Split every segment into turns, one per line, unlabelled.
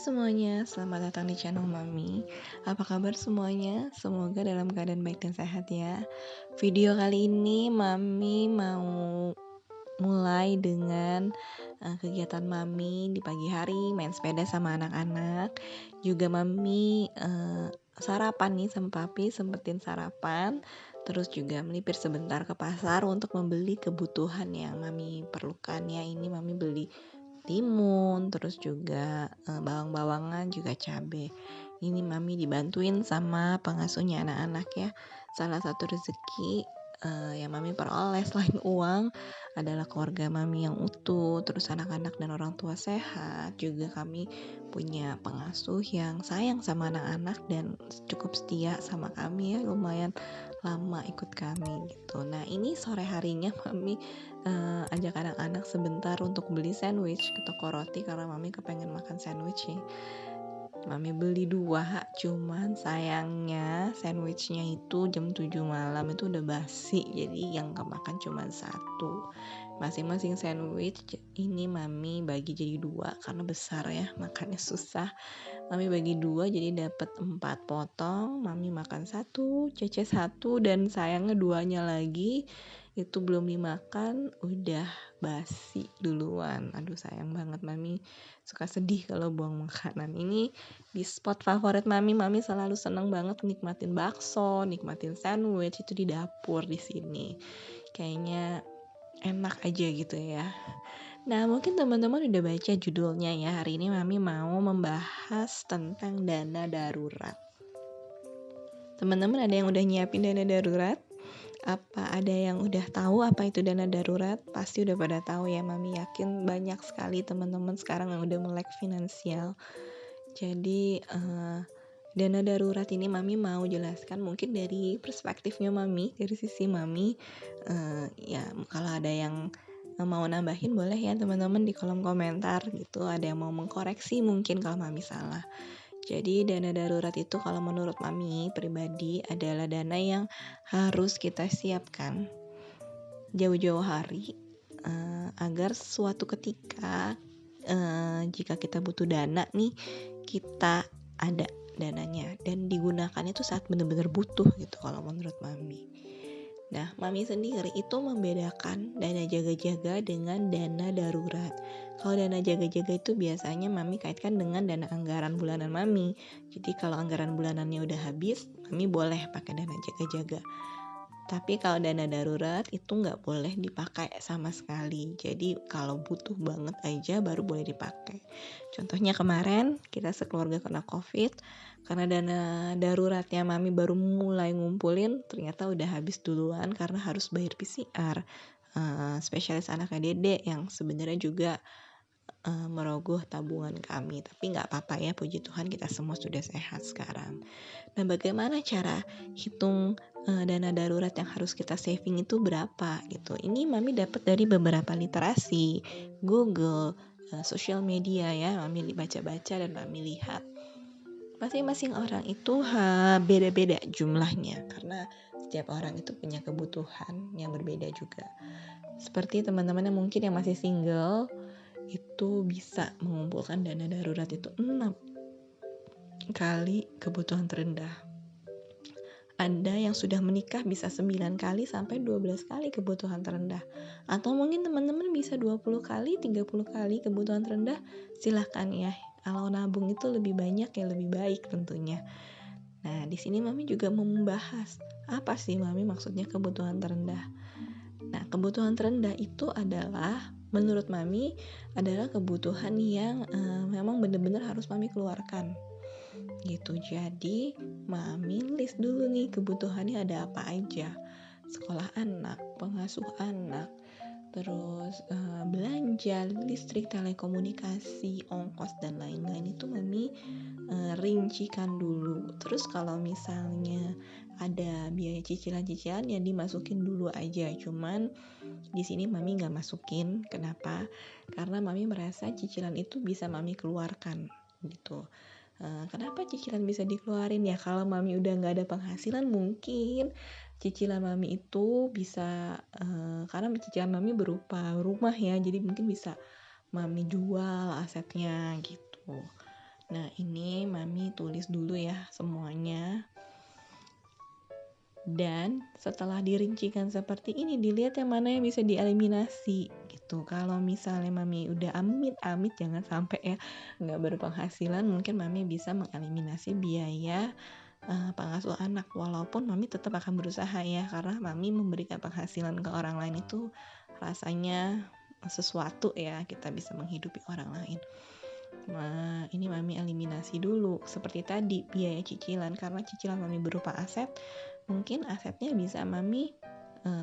Semuanya, selamat datang di channel Mami. Apa kabar semuanya? Semoga dalam keadaan baik dan sehat ya. Video kali ini Mami mau mulai dengan kegiatan Mami di pagi hari, main sepeda sama anak-anak. Juga Mami sarapan nih sama Papi, sempetin sarapan. Terus juga melipir sebentar ke pasar untuk membeli kebutuhan yang Mami perlukan ya. Ini Mami beli timun, terus juga bawang-bawangan, juga cabai. Ini Mami dibantuin sama pengasuhnya anak-anak ya. Salah satu rezeki yang Mami peroleh selain uang adalah keluarga Mami yang utuh, terus anak-anak dan orang tua sehat. Juga kami punya pengasuh yang sayang sama anak-anak dan cukup setia sama kami ya, lumayan lama ikut kami gitu. Nah ini sore harinya Mami ajak anak-anak sebentar untuk beli sandwich ke toko roti karena Mami kepengen makan sandwich ya. Mami beli 2, cuman sayangnya sandwichnya itu jam 7 malam itu udah basi, jadi yang kemakan cuman 1. Masing-masing sandwich ini Mami bagi jadi 2 karena besar ya, makannya susah. Mami bagi 2 jadi dapat 4 potong. Mami makan 1, Cece 1, dan sayangnya 2-nya lagi itu belum dimakan udah basi duluan. Aduh sayang banget, Mami suka sedih kalau buang makanan. Ini di spot favorit Mami selalu seneng banget nikmatin bakso, nikmatin sandwich itu di dapur di sini. Kayaknya enak aja gitu ya. Nah, mungkin teman-teman udah baca judulnya ya. Hari ini Mami mau membahas tentang dana darurat. Teman-teman ada yang udah nyiapin dana darurat? Apa ada yang udah tahu apa itu dana darurat? Pasti udah pada tahu ya. Mami yakin banyak sekali teman-teman sekarang yang udah melek finansial. Jadi dana darurat ini Mami mau jelaskan mungkin dari perspektifnya Mami, dari sisi Mami. Ya kalau ada yang mau nambahin boleh ya teman-teman di kolom komentar gitu. Ada yang mau mengkoreksi mungkin kalau Mami salah. Jadi dana darurat itu kalau menurut Mami pribadi adalah dana yang harus kita siapkan jauh-jauh hari agar suatu ketika jika kita butuh dana nih, kita ada dananya dan digunakannya itu saat benar-benar butuh gitu kalau menurut Mami. Nah, Mami sendiri itu membedakan dana jaga-jaga dengan dana darurat. Kalau dana jaga-jaga itu biasanya Mami kaitkan dengan dana anggaran bulanan Mami. Jadi kalau anggaran bulanannya udah habis, Mami boleh pakai dana jaga-jaga. Tapi kalau dana darurat itu nggak boleh dipakai sama sekali. Jadi kalau butuh banget aja baru boleh dipakai. Contohnya kemarin kita sekeluarga kena COVID. Karena dana daruratnya Mami baru mulai ngumpulin, ternyata udah habis duluan karena harus bayar PCR. Spesialis anaknya Dede yang sebenarnya juga merogoh tabungan kami. Tapi nggak apa-apa ya, puji Tuhan kita semua sudah sehat sekarang. Nah, bagaimana cara hitung dana darurat yang harus kita saving itu berapa gitu? Ini Mami dapat dari beberapa literasi, Google, sosial media ya. Mami baca-baca dan Mami lihat. Masing-masing orang itu beda-beda jumlahnya karena setiap orang itu punya kebutuhan yang berbeda juga. Seperti teman-teman yang mungkin yang masih single itu bisa mengumpulkan dana darurat itu 6 kali kebutuhan terendah. Anda yang sudah menikah bisa 9 kali sampai 12 kali kebutuhan terendah. Atau mungkin teman-teman bisa 20 kali, 30 kali kebutuhan terendah. Silahkan ya. Kalau nabung itu lebih banyak ya lebih baik tentunya. Nah, di sini Mami juga mau membahas apa sih Mami maksudnya kebutuhan terendah. Nah, kebutuhan terendah itu adalah menurut Mami adalah kebutuhan yang memang benar-benar harus Mami keluarkan. Gitu. Jadi Mami list dulu nih kebutuhannya ada apa aja. Sekolah anak, pengasuh anak, terus belanja, listrik, telekomunikasi, ongkos dan lain-lain itu Mami rincikan dulu. Terus kalau misalnya ada biaya cicilan-cicilan ya dimasukin dulu aja. Cuman di sini Mami nggak masukin. Kenapa? Karena Mami merasa cicilan itu bisa Mami keluarkan gitu. Kenapa cicilan bisa dikeluarin ya? Kalau Mami udah nggak ada penghasilan mungkin cicilan Mami itu bisa karena cicilan Mami berupa rumah ya, jadi mungkin bisa Mami jual asetnya gitu. Nah, ini mami tulis dulu ya semuanya. Dan setelah dirincikan seperti ini, dilihat yang mana yang bisa dieliminasi gitu. Kalau misalnya mami udah amit-amit jangan sampai ya nggak berpenghasilan, mungkin mami bisa mengeliminasi biaya pengasuh anak. Walaupun mami tetap akan berusaha ya, karena mami memberikan penghasilan ke orang lain itu rasanya sesuatu ya, kita bisa menghidupi orang lain. Nah, ini mami eliminasi dulu. Seperti tadi, biaya cicilan. Karena cicilan mami berupa aset, mungkin asetnya bisa mami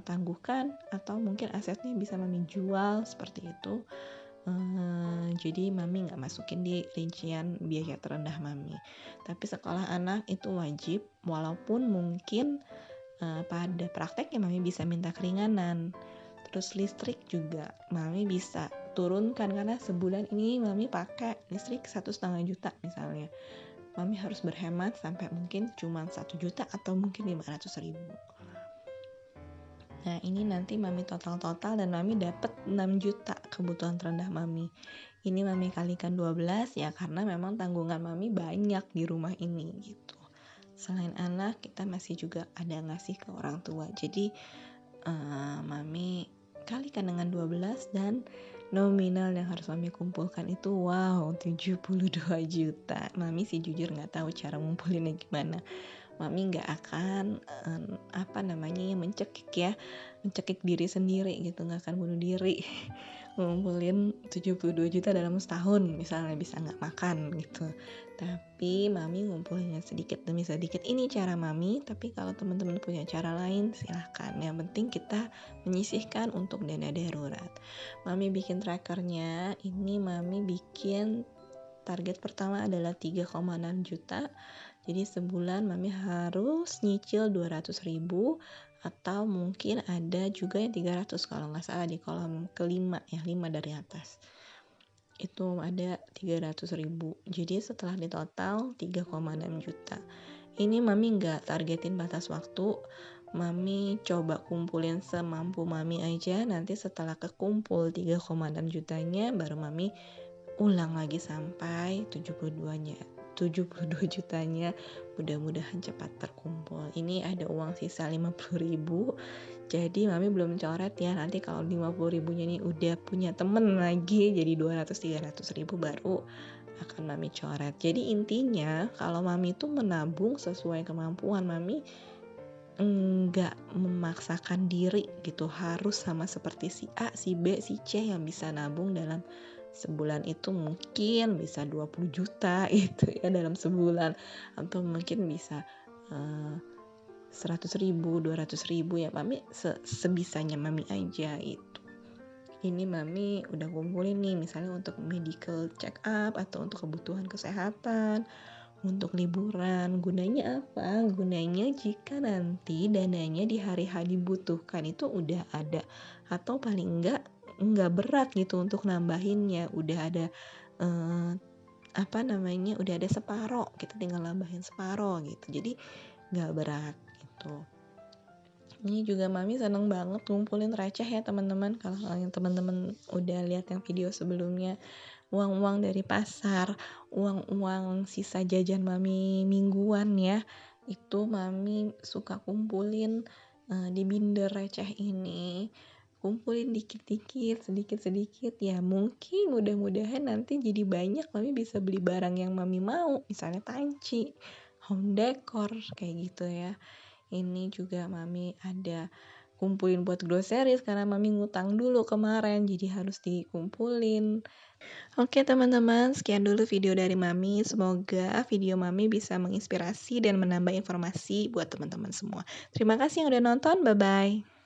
tangguhkan, atau mungkin asetnya bisa mami jual, seperti itu. Jadi mami nggak masukin di rincian biaya terendah mami. Tapi sekolah anak itu wajib, walaupun mungkin pada prakteknya mami bisa minta keringanan. Terus listrik juga mami bisa turunkan, karena sebulan ini mami pakai listrik 1,5 juta misalnya. Mami harus berhemat sampai mungkin cuma 1 juta atau mungkin 500.000. Nah, ini nanti mami total dan mami dapat 6 juta kebutuhan terendah mami. Ini mami kalikan 12 ya, karena memang tanggungan mami banyak di rumah ini gitu. Selain anak, kita masih juga ada ngasih ke orang tua. Jadi mami kalikan dengan 12 dan nominal yang harus mami kumpulkan itu 72 juta. Mami sih jujur nggak tahu cara ngumpulinnya gimana. Mami nggak akan mencekik diri sendiri gitu, nggak akan bunuh diri ngumpulin 72 juta dalam setahun misalnya, bisa nggak makan gitu. Tapi mami ngumpulinnya sedikit demi sedikit. Ini cara mami, tapi kalau teman-teman punya cara lain silahkan. Yang penting kita menyisihkan untuk dana darurat. Mami bikin trackernya, ini mami bikin target pertama adalah 3,6 juta. Jadi sebulan mami harus nyicil 200.000, atau mungkin ada juga yang 300 kalau nggak salah di kolom kelima ya, 5 dari atas. Itu ada 300.000. Jadi setelah ditotal 3,6 juta. Ini mami nggak targetin batas waktu. Mami coba kumpulin semampu mami aja. Nanti setelah kekumpul 3,6 jutanya baru mami ulang lagi sampai 72 jutanya. Mudah-mudahan cepat terkumpul. Ini ada uang sisa 50.000. Jadi mami belum coret ya. Nanti kalau 50.000-nya ini udah punya temen lagi, jadi 200-300.000 baru akan mami coret. Jadi intinya kalau mami itu menabung sesuai kemampuan mami, enggak memaksakan diri gitu harus sama seperti si A, si B, si C yang bisa nabung dalam sebulan itu mungkin bisa 20 juta itu ya dalam sebulan, atau mungkin bisa 100.000, 200.000 ya. Mami sebisanya mami aja itu. Ini mami udah kumpulin nih, misalnya untuk medical check up atau untuk kebutuhan kesehatan, untuk liburan. Gunanya apa? Gunanya jika nanti dananya di hari-hari dibutuhkan itu udah ada, atau paling enggak berat gitu untuk nambahinnya. Udah ada udah ada separoh, kita tinggal nambahin separoh gitu. Jadi nggak berat gitu. Ini juga mami seneng banget ngumpulin receh ya teman-teman. Kalau yang teman-teman udah lihat yang video sebelumnya, uang-uang dari pasar, uang-uang sisa jajan mami mingguan ya, itu mami suka kumpulin di binder receh ini. Kumpulin dikit-dikit, sedikit-sedikit ya, mungkin mudah-mudahan nanti jadi banyak mami bisa beli barang yang mami mau, misalnya panci, home decor kayak gitu ya. Ini juga mami ada kumpulin buat groceries karena mami ngutang dulu kemarin, jadi harus dikumpulin. Oke teman-teman, sekian dulu video dari mami. Semoga video mami bisa menginspirasi dan menambah informasi buat teman-teman semua. Terima kasih yang udah nonton, bye-bye.